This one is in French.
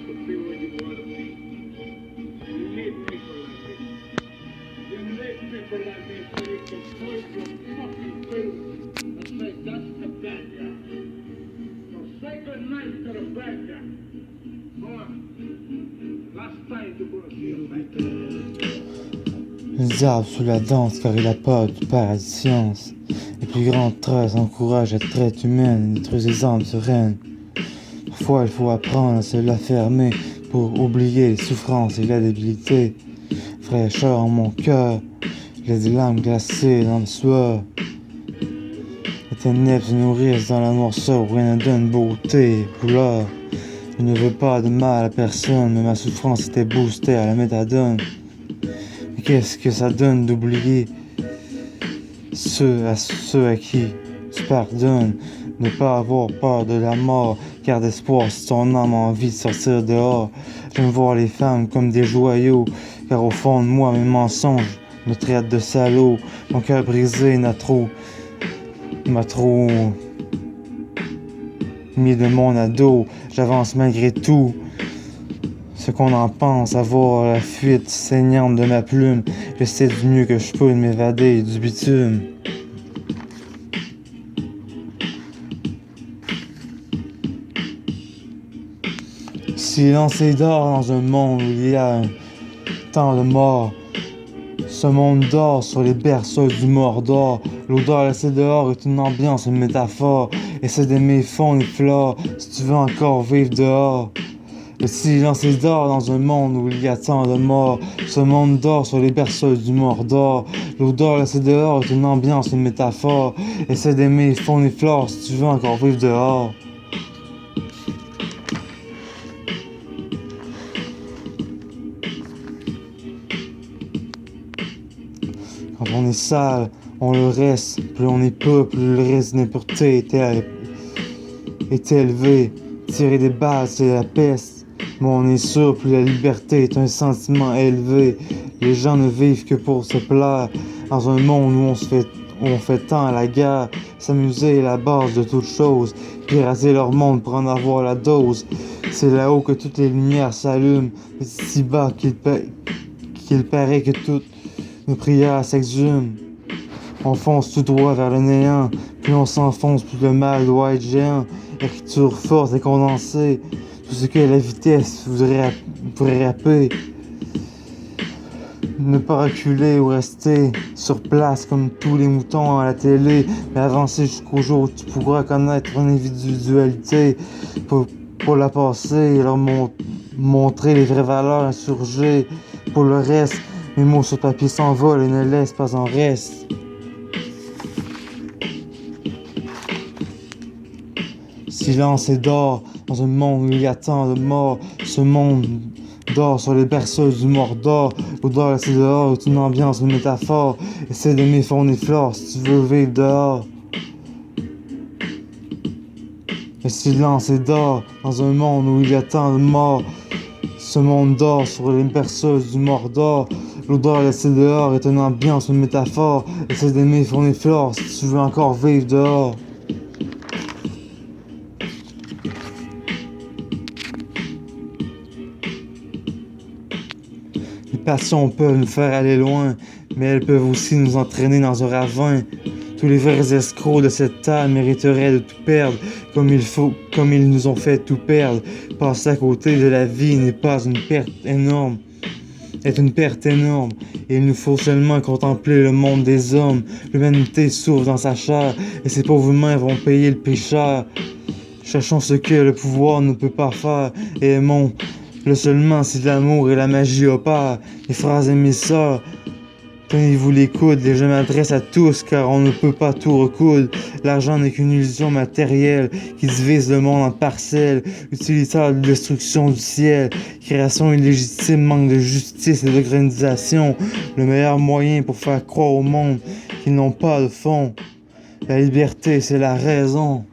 the feeling you wanted me. You need people like me. You need people like me so you can point your fucking finger and say, that's the bad guy. So say good night to the bad guy. Boy, last time you're gonna see a bad guy. Les arbres sous la danse car il a peur du paradis science. Les plus grandes traces encouragent la traite humaine et détruisent les âmes sereines. Parfois il faut apprendre à se la fermer pour oublier les souffrances et la débilité. Fraîcheur en mon cœur, les larmes glacées dans le sueur. Les ténèbres se nourrissent dans la noirceur où rien ne donne beauté et couleur. Je ne veux pas de mal à personne, mais ma souffrance était boostée à la méthadone. Mais qu'est-ce que ça donne d'oublier ceux à qui tu pardonnes? Ne pas avoir peur de la mort, car d'espoir si ton âme a envie de sortir dehors. J'aime voir les femmes comme des joyaux, car au fond de moi mes mensonges me traitent de salaud. Mon cœur brisé m'a trop mis de mon ado. J'avance malgré tout. Ce qu'on en pense, avoir la fuite saignante de ma plume. J'essaie du mieux que je peux de m'évader du bitume. Silence et dort dans un monde où il y a tant de morts. Ce monde dort sur les berceuses du Mordor. L'odeur laissée dehors est une ambiance, une métaphore. Essaie d'aimer faune et flore si tu veux encore vivre dehors. Le silence est dort dans un monde où il y a tant de morts. Ce monde dort sur les berceuses du Mordor. L'odeur laissée dehors est une ambiance, une métaphore. Essaie d'aimer faune et flore si tu veux encore vivre dehors. Quand on est sale, on le reste. Plus on est peu, plus le reste d'impureté est élevé. Tirer des balles, c'est la peste. Mais on est sûr, plus la liberté est un sentiment élevé. Les gens ne vivent que pour se plaire. Dans un monde où on fait tant à la guerre. S'amuser est la base de toute chose. Pirater leur monde pour en avoir la dose. C'est là-haut que toutes les lumières s'allument. C'est si bas qu'il paraît que toutes nos prières s'exhument. On fonce tout droit vers le néant. Plus on s'enfonce, plus le mal doit être géant. Écriture forte et condensée. Tout ce que la vitesse pourrait rapper. Ne pas reculer ou rester sur place comme tous les moutons à la télé. Mais avancer jusqu'au jour où tu pourras connaître ton individualité. Pour la passer et leur montrer les vraies valeurs insurgées. Pour le reste, mes mots sur papier s'envolent et ne laissent pas en reste. Silence et dort dans un monde où il y a tant de morts. Ce monde dort sur les berceuses du Mordor. L'odeur laissée dehors est une ambiance, une métaphore. Essaie d'aimer faune et flore si tu veux vivre dehors. Le silence et dort dans un monde où il y a tant de morts. Ce monde dort sur les berceuses du Mordor. L'odeur laissée dehors est une ambiance, une métaphore. Essaie d'aimer faune et flore si tu veux encore vivre dehors. Les passions peuvent nous faire aller loin, mais elles peuvent aussi nous entraîner dans un ravin. Tous les vrais escrocs de cette table mériteraient de tout perdre, comme ils nous ont fait tout perdre. Passer à côté de la vie n'est pas une perte énorme, est une perte énorme. Et il nous faut seulement contempler le monde des hommes. L'humanité souffre dans sa chair, et ces pauvres humains vont payer le prix cher. Cherchons ce que le pouvoir ne peut pas faire, et aimons le seulement si l'amour et la magie opèrent. Les frères et mes sœurs, tenez-vous les coudes, et je m'adresse à tous car on ne peut pas tout recoudre. L'argent n'est qu'une illusion matérielle qui divise le monde en parcelles, utilitaire de destruction du ciel, création illégitime, manque de justice et d'organisation. Le meilleur moyen pour faire croire au monde qu'ils n'ont pas de fond. La liberté, c'est la raison.